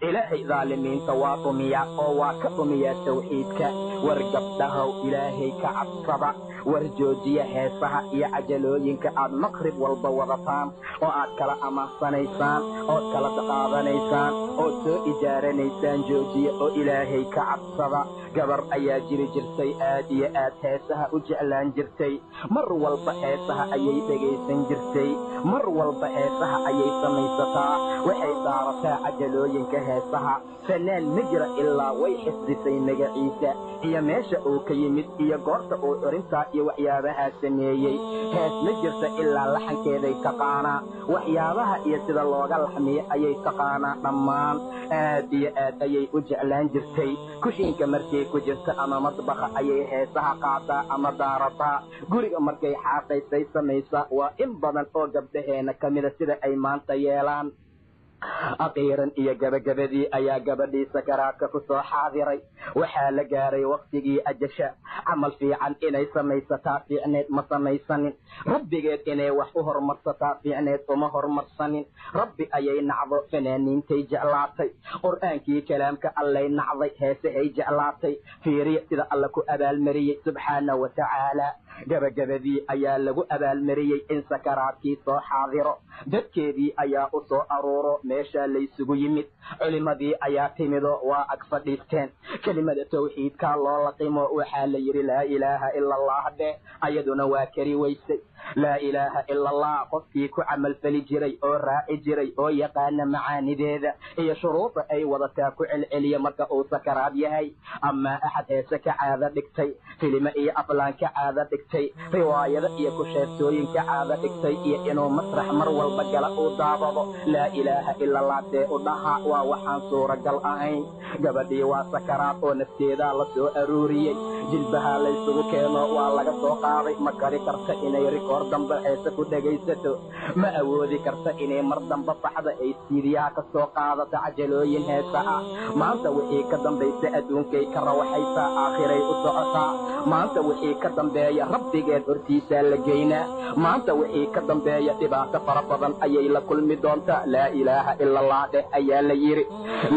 ilaahay dhaalimiinta waa dhumiya oo waa ka dhumiya tawxiidka. war gabdhahow ilaahay ka cabsada, war joojiya heesaha iyo cajalooyinka aad maqrib walba wadataan oo aad kala amaansanaysaan ood kala qaadanaysaan ood soo ijaaranaysaan. joojiya oo ilaahay ka cabsada. gabar ayaa jiri jirtay aad iyo aad heesaha u jeclaan jirtay. mar walba heesaha ayay dhegaysan jirtay, mar walba heesaha ayay samaysataa. waxay daarataa cajalooyinka heesaha. fanaan ma jira ilaa way xifdisay magaciisa iyo meesha uu ka yimid iyo goorta uu curintaa iyo waxyaabahaa sameeyey. hees ma jirta ilaa laxankeeday taqaanaa, waxyaabaha iyo sida looga laxmiyo ayay taqaanaa dhammaan. aad iyo aad ayay u jeclaan jirtay. kushiinka markay ku jirta ama madbaqa ayay heesaha qaadaa ama daarataa. guriga markay xaaqaysay samaysaa. waa in badan oo gabdhaheena ka mida sida ay maanta yeelaan. akhiiran iyo gabagabadii ayaa gabadhii sakaraadka ku soo xaadiray. waxaa la gaaray wakhtigii ajasha. camal fiican inay samaysataa fiicneed ma samaysanin. rabbigeed inay wax u hormarsataa fiicneed uma hormarsanin. rabbi ayay nacdo, fanaaniintay jeclaatay. qur'aankii kalaamka allay nacday, heesahay jeclaatay. fiiriya sida alla ku abaalmariyey subxaana wa tacaala. gabagabadii ayaa lagu abaalmariyey in sakaraadkii soo xaadiro. dadkeedii ayaa u soo aruuro, meeshaa laysugu yimid. culimadii ayaa timido waa ag fadhiisteen. kelimada tawxiidkaa loo laqimo. waxaa la yidhi laa ilaaha ila allah dheh. ayaduna waa kari weysay. laa ilaaha ila allah qofkii ku camalfali jiray oo raaci jiray oo yaqaana macaanideeda iyo shuruuda ay wadataa ku celceliya marka uu sakaraad yahay. amaa axad heese ka caado dhigtay, filime iyo aflaan ka caado dhigtay, riwaayado iyo kusheertooyin ka caado dhigtay, iyo inuu masrax mar walba gala uu daabado. laa ilaaha ila allah dee u dhaha waa waxaan suuragal ahayn. gabadhii waa sakaraad oo nafteedaa la soo aruuriyey. jilbahaa laysugu keeno waa laga soo qaaday. ma kari karta inay rikoor dambe heese ku dhegaysato. ma awoodi karta inay mar dambe baxda ay siiriyaha ka soo qaadato cajalooyin heesa ah. maanta wixii ka dambaysa adduunkay ka rawaxaysaa, aakhiray u socotaa. maanta wixii ka dambeeya rabbigeed hortiisaa la geynaa. maanta wixii ka dambeeya dhibaato fara badan ayay la kulmi doontaa. laa ilaaha ila allah dheh ayaa la yidhi.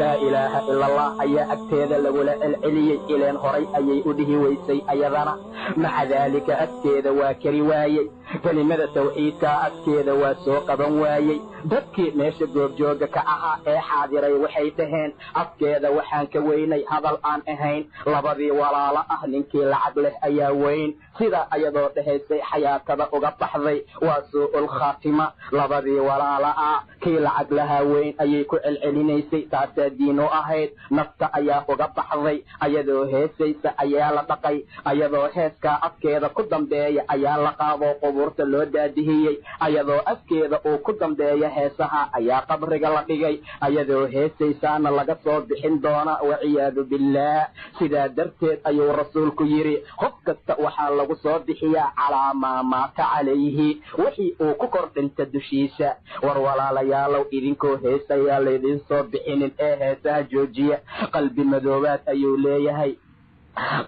laa ilaaha ila allah ayaa agteeda lagula celceliyey. ileen horay ayay u dhihi weysay ayadana. maca daalika agteeda waa kari waayey. kelimada tawxiidkaa agteeda waa soo qaban waayey. dadkii meesha goobjooga ka ahaa ee xaadiray waxay dhaheen afkeeda waxaan ka weynay hadal aan ahayn. labadii walaalo ah ninkii lacag leh ayaa weyn. sidaa ayadoo dhahaysay xayaatada uga baxday. waa suu'ul khaatima. labadii walaalo ah kii lacag lahaa weyn ayay ku celcelinaysay. taasaa diin u ahayd. nafta ayaa uga baxday. ayadoo heesaysa ayaa la dhaqay. ayadoo heeskaa afkeeda ku dambeeya ayaa la qaadoo qubuurta loo daadihiyey. ayadoo afkeeda uu ku dambeeya heesaha ayaa qabriga la dhigay. ayadoo heesaysaana laga soo bixin doona waciyaadu billaah. sidaa darteed ayuu rasuulku yidhi qof kasta waxaa lagu soo bixiyaa calaa maa maata calayhi, wixii uu ku kor dhinta dushiisa. war walaalayaalow idinkoo heesayaa laydin soo bixinin ee heesaha joojiya. qalbi madoobaad ayuu leeyahay.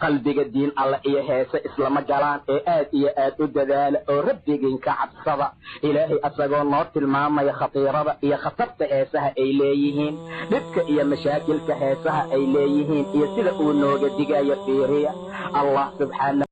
qalbiga diin alla iyo heese islama galaan ee aad iyo aad u dadaala oo rabbigiin ka cabsada. ilaahay asagoo noo tilmaamaya khatiirada iyo khatarta heesaha ay leeyihiin, dhibka iyo mashaakilka heesaha ay leeyihiin iyo sida uu nooga digayo fiiriya. allah subxaana